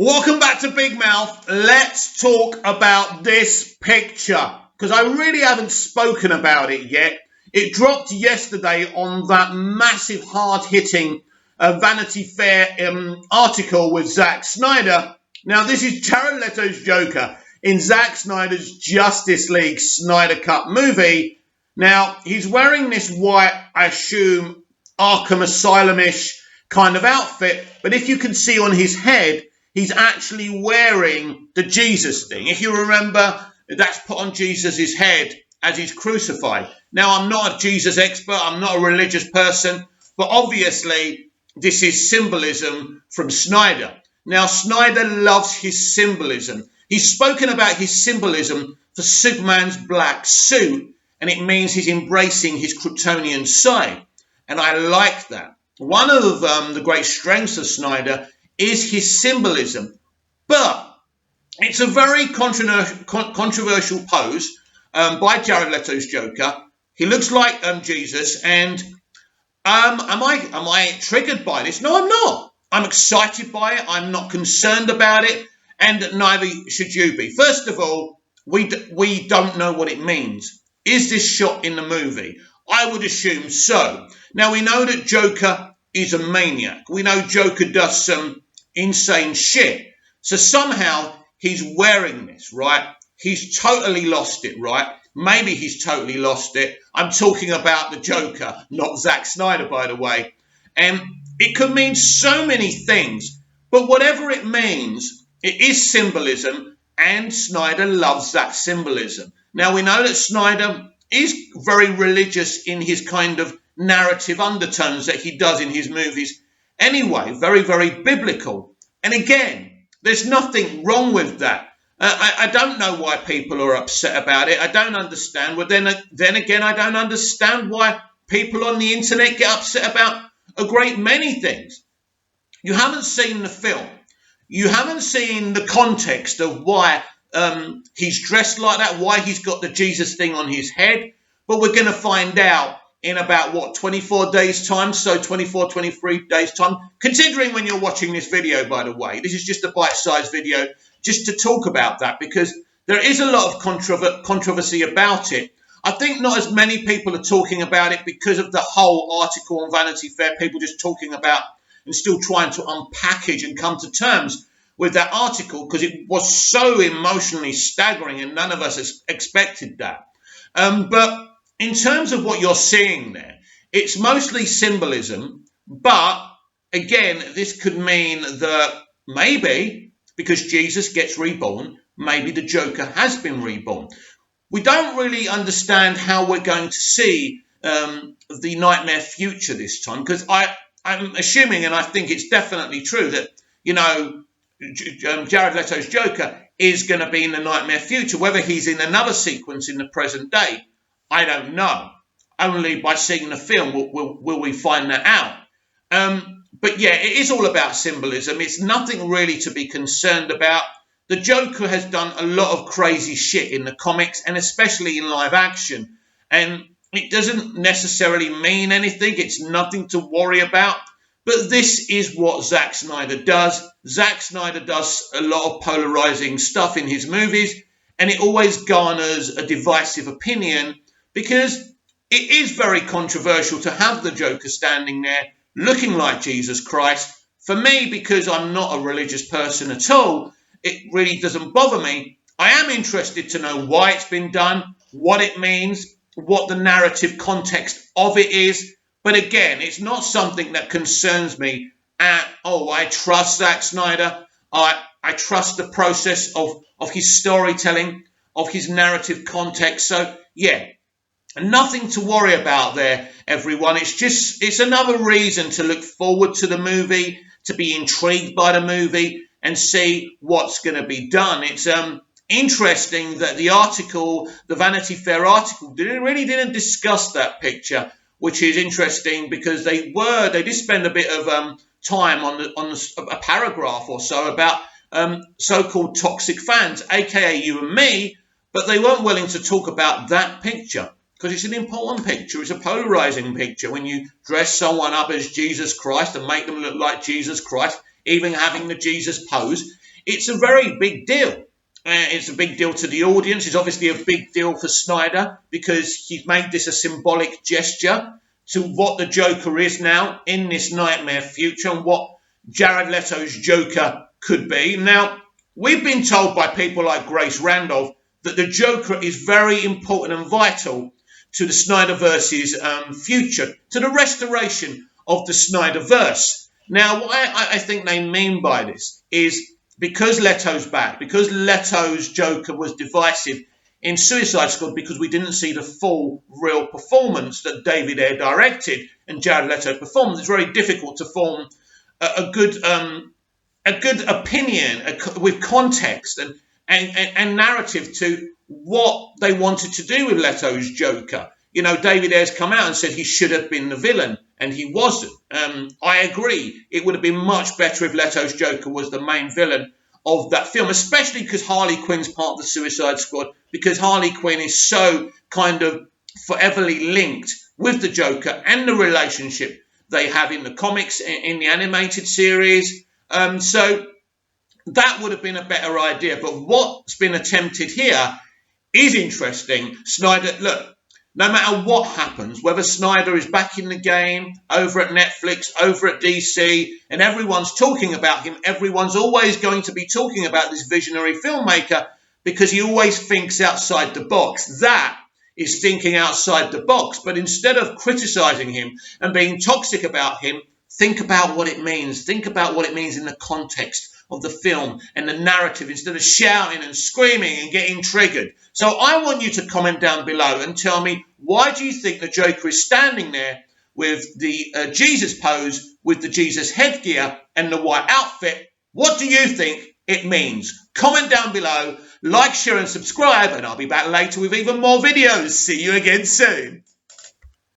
Welcome back to Big Mouth. Let's talk about this picture because I really haven't spoken about it yet. It dropped yesterday on that massive hard-hitting Vanity Fair article with Zack Snyder. Now, this is Jared Leto's Joker in Zack Snyder's Justice League Snyder Cut movie. Now, he's wearing this white, I assume, Arkham Asylum-ish kind of outfit, but if you can see on his head, he's actually wearing the Jesus thing. If you remember, that's put on Jesus' head as he's crucified. Now, I'm not a Jesus expert. I'm not a religious person. But obviously, this is symbolism from Snyder. Now, Snyder loves his symbolism. He's spoken about his symbolism for Superman's black suit, and it means he's embracing his Kryptonian side. And I like that. One of the great strengths of Snyder is his symbolism, but it's a very controversial pose by Jared Leto's Joker. He looks like Jesus, and am I triggered by this? No, I'm not. I'm excited by it. I'm not concerned about it, and neither should you be. First of all, we don't know what it means. Is this shot in the movie? I would assume so. Now, we know that Joker is a maniac. We know Joker does some insane shit. So somehow he's wearing this, right? He's totally lost it, right? Maybe he's totally lost it. I'm talking about the Joker, not Zack Snyder, by the way. And it could mean so many things. But whatever it means, it is symbolism, and Snyder loves that symbolism. Now, we know that Snyder is very religious in his kind of narrative undertones that he does in his movies. Anyway, very, very biblical. And again, there's nothing wrong with that. I don't know why people are upset about it. I don't understand. Well, then again, I don't understand why people on the internet get upset about a great many things. You haven't seen the film. You haven't seen the context of why he's dressed like that, why he's got the Jesus thing on his head. But we're going to find out in about, 24 days' time? So 24, 23 days' time. Considering when you're watching this video, by the way, this is just a bite-sized video just to talk about that because there is a lot of controversy about it. I think not as many people are talking about it because of the whole article on Vanity Fair, people just talking about and still trying to unpackage and come to terms with that article because it was so emotionally staggering and none of us expected that. But in terms of what you're seeing there, it's mostly symbolism, but again, this could mean that maybe, because Jesus gets reborn, maybe the Joker has been reborn. We don't really understand how we're going to see the nightmare future this time, because I'm assuming, and I think it's definitely true, that, Jared Leto's Joker is going to be in the nightmare future. Whether he's in another sequence in the present day, I don't know. Only by seeing the film will we find that out. But yeah, it is all about symbolism. It's nothing really to be concerned about. The Joker has done a lot of crazy shit in the comics and especially in live action. And it doesn't necessarily mean anything. It's nothing to worry about. But this is what Zack Snyder does. Zack Snyder does a lot of polarizing stuff in his movies, and it always garners a divisive opinion because it is very controversial to have the Joker standing there looking like Jesus Christ. For me, because I'm not a religious person at all, it really doesn't bother me. I am interested to know why it's been done, what it means, what the narrative context of it is. But again, it's not something that concerns me at all. I trust Zack Snyder. I trust the process of his storytelling, of his narrative context. So, yeah, nothing to worry about there, everyone. It's another reason to look forward to the movie, to be intrigued by the movie and see what's going to be done. It's interesting that the article, the Vanity Fair article, really didn't discuss that picture, which is interesting because they did spend a bit of time on a paragraph or so about so-called toxic fans, aka you and me, but they weren't willing to talk about that picture because it's an important picture. It's a polarizing picture when you dress someone up as Jesus Christ and make them look like Jesus Christ, even having the Jesus pose. it's a very big deal. It's a big deal to the audience. It's obviously a big deal for Snyder because he's made this a symbolic gesture to what the Joker is now in this nightmare future and what Jared Leto's Joker could be. Now, we've been told by people like Grace Randolph that the Joker is very important and vital to the Snyderverse's future, to the restoration of the Snyderverse. Now, what I think they mean by this is because Leto's back, because Leto's Joker was divisive in Suicide Squad because we didn't see the full, real performance that David Ayer directed and Jared Leto performed, it's very difficult to form a good opinion with context and narrative to what they wanted to do with Leto's Joker. You know, David Ayer's come out and said he should have been the villain, and he wasn't. I agree. It would have been much better if Leto's Joker was the main villain of that film, especially because Harley Quinn's part of the Suicide Squad, because Harley Quinn is so kind of foreverly linked with the Joker and the relationship they have in the comics, in the animated series. So that would have been a better idea. But what's been attempted here is interesting. Snyder, look, no matter what happens, whether Snyder is back in the game, over at Netflix, over at DC, and everyone's talking about him, everyone's always going to be talking about this visionary filmmaker because he always thinks outside the box. That is thinking outside the box. But instead of criticizing him and being toxic about him, think about what it means. Think about what it means in the context of the film and the narrative instead of shouting and screaming and getting triggered. So I want you to comment down below and tell me, why do you think the Joker is standing there with the Jesus pose, with the Jesus headgear and the white outfit? What do you think it means? Comment down below, like, share and subscribe, and I'll be back later with even more videos. See you again soon.